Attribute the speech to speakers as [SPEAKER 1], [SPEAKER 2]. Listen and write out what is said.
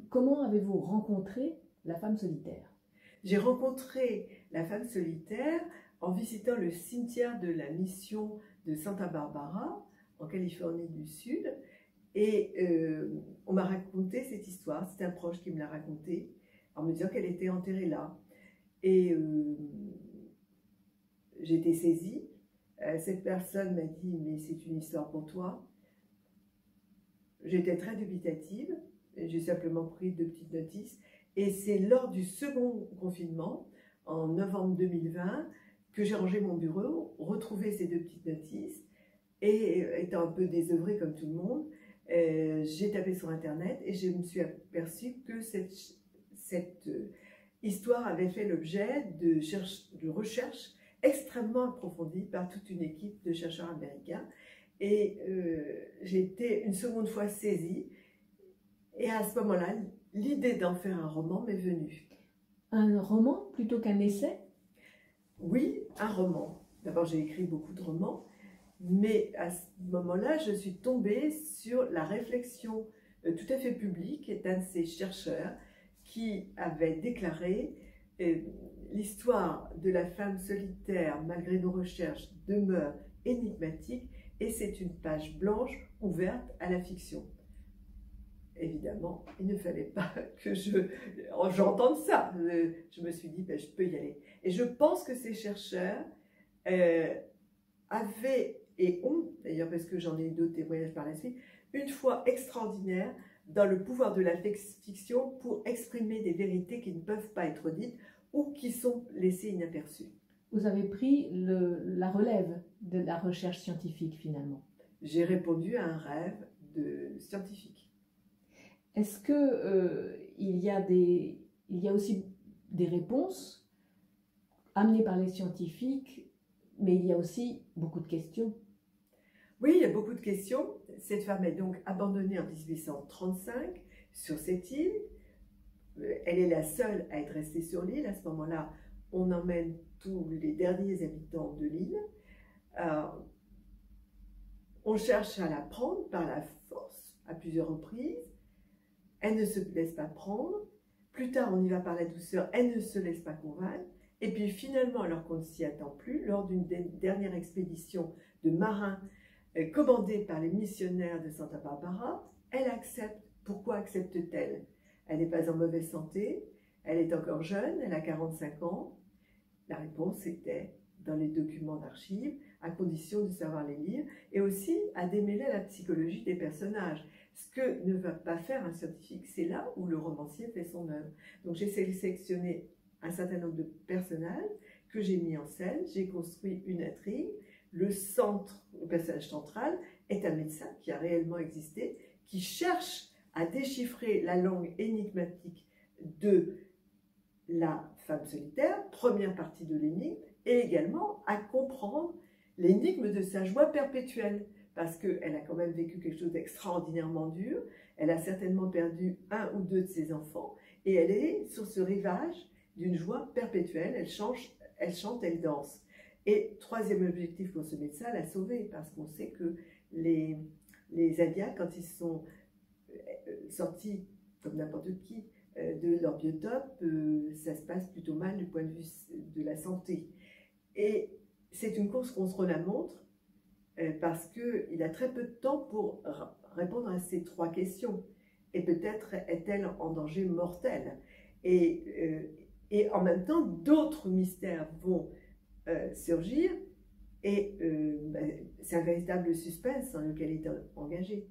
[SPEAKER 1] Comment avez-vous rencontré la femme solitaire?
[SPEAKER 2] J'ai rencontré la femme solitaire en visitant le cimetière de la mission de Santa Barbara, en Californie du Sud. Et on m'a raconté cette histoire, c'est un proche qui me l'a racontée, en me disant qu'elle était enterrée là. Et j'ai été saisie. Cette personne m'a dit « mais c'est une histoire pour toi ». J'étais très dubitative, j'ai simplement pris 2 petites notices. Et c'est lors du second confinement, en novembre 2020, que j'ai rangé mon bureau, retrouvé ces 2 petites notices, et étant un peu désœuvrée comme tout le monde, j'ai tapé sur Internet et je me suis aperçue que cette histoire avait fait l'objet de recherches extrêmement approfondies par toute une équipe de chercheurs américains. Et j'ai été une seconde fois saisie. Et à ce moment-là, l'idée d'en faire un roman m'est venue.
[SPEAKER 1] Un roman plutôt qu'un essai?
[SPEAKER 2] Oui, un roman. D'abord, j'ai écrit beaucoup de romans, mais à ce moment-là, je suis tombée sur la réflexion tout à fait publique d'un de ces chercheurs qui avait déclaré l'histoire de la femme solitaire, malgré nos recherches, demeure énigmatique et c'est une page blanche ouverte à la fiction. Évidemment, il ne fallait pas que j'entende ça. Je me suis dit, ben, je peux y aller. Et je pense que ces chercheurs avaient et ont, d'ailleurs parce que j'en ai eu d'autres témoignages par la suite, une foi extraordinaire dans le pouvoir de la fiction pour exprimer des vérités qui ne peuvent pas être dites ou qui sont laissées inaperçues.
[SPEAKER 1] Vous avez pris la relève de la recherche scientifique finalement.
[SPEAKER 2] J'ai répondu à un rêve de scientifique.
[SPEAKER 1] Est-ce que il y a aussi des réponses amenées par les scientifiques, mais il y a aussi beaucoup de questions?
[SPEAKER 2] Oui, il y a beaucoup de questions. Cette femme est donc abandonnée en 1835 sur cette île. Elle est la seule à être restée sur l'île. À ce moment-là, on emmène tous les derniers habitants de l'île. On cherche à la prendre par la force à plusieurs reprises. Elle ne se laisse pas prendre. Plus tard, on y va par la douceur. Elle ne se laisse pas convaincre. Et puis finalement, alors qu'on ne s'y attend plus, lors d'une dernière expédition de marins commandée par les missionnaires de Santa Barbara, elle accepte. Pourquoi accepte-t-elle? Elle n'est pas en mauvaise santé, elle est encore jeune, elle a 45 ans. La réponse était dans les documents d'archives, à condition de savoir les lire, et aussi à démêler la psychologie des personnages. Ce que ne va pas faire un scientifique, c'est là où le romancier fait son œuvre. Donc j'ai sélectionné un certain nombre de personnages que j'ai mis en scène, j'ai construit une intrigue. Le personnage central est un médecin qui a réellement existé, qui cherche à déchiffrer la langue énigmatique de la femme solitaire, première partie de l'énigme, et également à comprendre l'énigme de sa joie perpétuelle, parce qu'elle a quand même vécu quelque chose d'extraordinairement dur, elle a certainement perdu 1 ou 2 de ses enfants, et elle est sur ce rivage d'une joie perpétuelle, elle chante, elle danse. Et troisième objectif pour ce médecin, la sauver, parce qu'on sait que les Indiens, quand ils sont sortis, comme n'importe qui, de leur biotope, ça se passe plutôt mal du point de vue de la santé. Et c'est une course contre la montre, parce qu'il a très peu de temps pour répondre à ces 3 questions. Et peut-être est-elle en danger mortel. Et en même temps, d'autres mystères vont surgir, et c'est un véritable suspense dans lequel il est engagé.